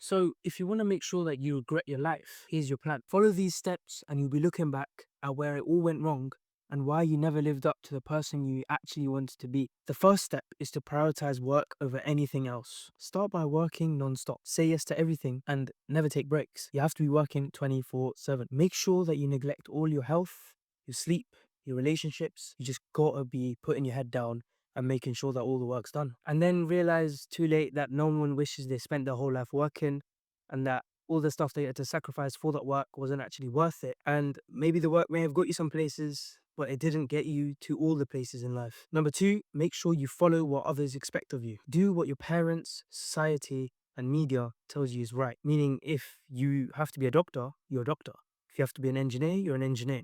So, if you want to make sure that you regret your life, here's your plan. Follow these steps, and you'll be looking back at where it all went wrong and why you never lived up to the person you actually wanted to be. The first step is to prioritize work over anything else. Start by working non-stop. Say yes to everything and never take breaks. You have to be working 24/7. Make sure that you neglect all your health, your sleep, your relationships. You just gotta be putting your head down and making sure that all the work's done. And then realize too late that no one wishes they spent their whole life working and that all the stuff they had to sacrifice for that work wasn't actually worth it. And maybe the work may have got you some places, but it didn't get you to all the places in life. Number two, make sure you follow what others expect of you. Do what your parents, society, and media tells you is right. Meaning, if you have to be a doctor, you're a doctor. If you have to be an engineer, you're an engineer.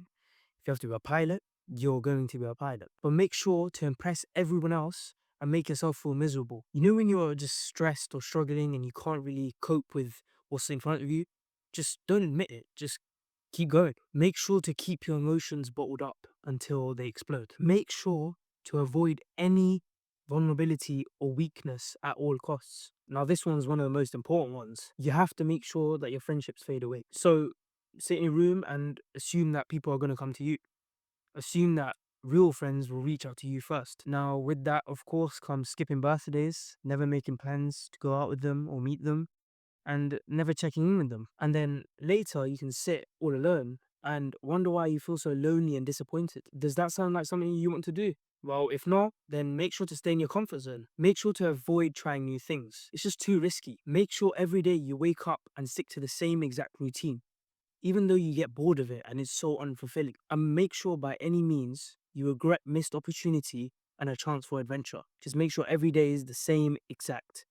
If you have to be a pilot, you're going to be a pilot. But make sure to impress everyone else and make yourself feel miserable. You know, when you're just stressed or struggling and you can't really cope with what's in front of you, just don't admit it. Just keep going. Make sure to keep your emotions bottled up until they explode. Make sure to avoid any vulnerability or weakness at all costs. Now, this one's one of the most important ones. You have to make sure that your friendships fade away. So, sit in a room and assume that people are going to come to you. Assume that real friends will reach out to you first. Now, with that, of course, comes skipping birthdays, never making plans to go out with them or meet them, and never checking in with them. And then later, you can sit all alone and wonder why you feel so lonely and disappointed. Does that sound like something you want to do? Well, if not, then make sure to stay in your comfort zone. Make sure to avoid trying new things. It's just too risky. Make sure every day you wake up and stick to the same exact routine, even though you get bored of it and it's so unfulfilling. And make sure by any means you regret missed opportunity and a chance for adventure. Just make sure every day is the same exact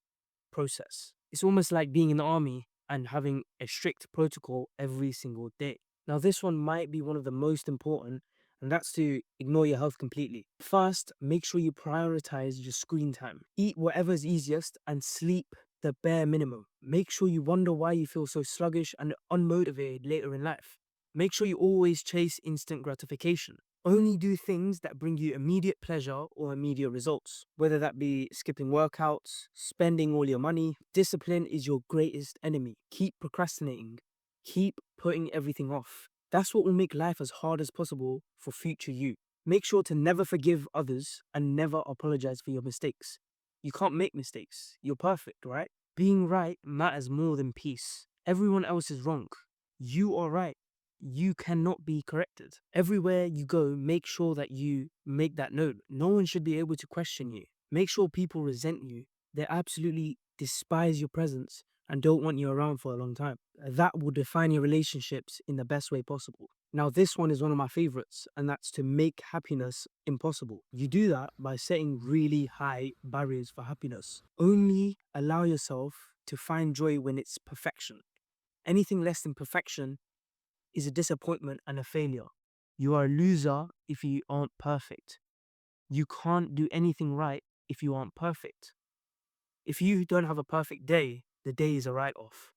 process. It's almost like being in the army and having a strict protocol every single day. Now, this one might be one of the most important, and that's to ignore your health completely. First, make sure you prioritize your screen time. Eat whatever's easiest and sleep the bare minimum. Make sure you wonder why you feel so sluggish and unmotivated later in life. Make sure you always chase instant gratification. Only do things that bring you immediate pleasure or immediate results, whether that be skipping workouts, spending all your money. Discipline is your greatest enemy. Keep procrastinating. Keep putting everything off. That's what will make life as hard as possible for future you. Make sure to never forgive others and never apologize for your mistakes. You can't make mistakes. You're perfect, right? Being right matters more than peace. Everyone else is wrong. You are right. You cannot be corrected. Everywhere you go, make sure that you make that note. No one should be able to question you. Make sure people resent you. They absolutely despise your presence and don't want you around for a long time. That will define your relationships in the best way possible. Now, this one is one of my favorites, and that's to make happiness impossible. You do that by setting really high barriers for happiness. Only allow yourself to find joy when it's perfection. Anything less than perfection is a disappointment and a failure. You are a loser if you aren't perfect. You can't do anything right if you aren't perfect. If you don't have a perfect day, the day is a write off.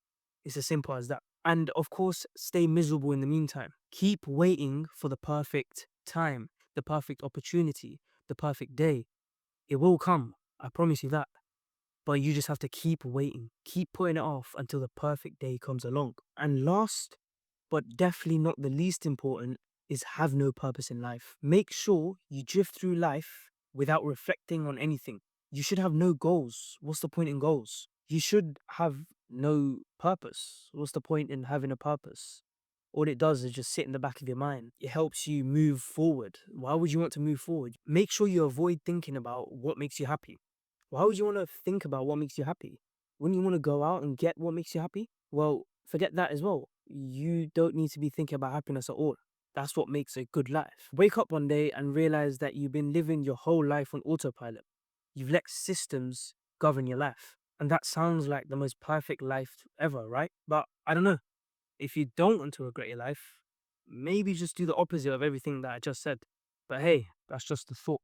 It's as simple as that. And of course, stay miserable in the meantime. Keep waiting for the perfect time, the perfect opportunity, the perfect day. It will come. I promise you that. But you just have to keep waiting, keep putting it off until the perfect day comes along. And last, but definitely not the least important, is have no purpose in life. Make sure you drift through life without reflecting on anything. You should have no goals. What's the point in goals? You should have no purpose. What's the point in having a purpose? All it does is just sit in the back of your mind. It helps you move forward. Why would you want to move forward? Make sure you avoid thinking about what makes you happy. Why would you want to think about what makes you happy? Wouldn't you want to go out and get what makes you happy? Well, forget that as well. You don't need to be thinking about happiness at all. That's what makes a good life. Wake up one day and realize that you've been living your whole life on autopilot. You've let systems govern your life. And that sounds like the most perfect life ever, right? But I don't know. If you don't want to regret your life, maybe just do the opposite of everything that I just said. But hey, that's just a thought.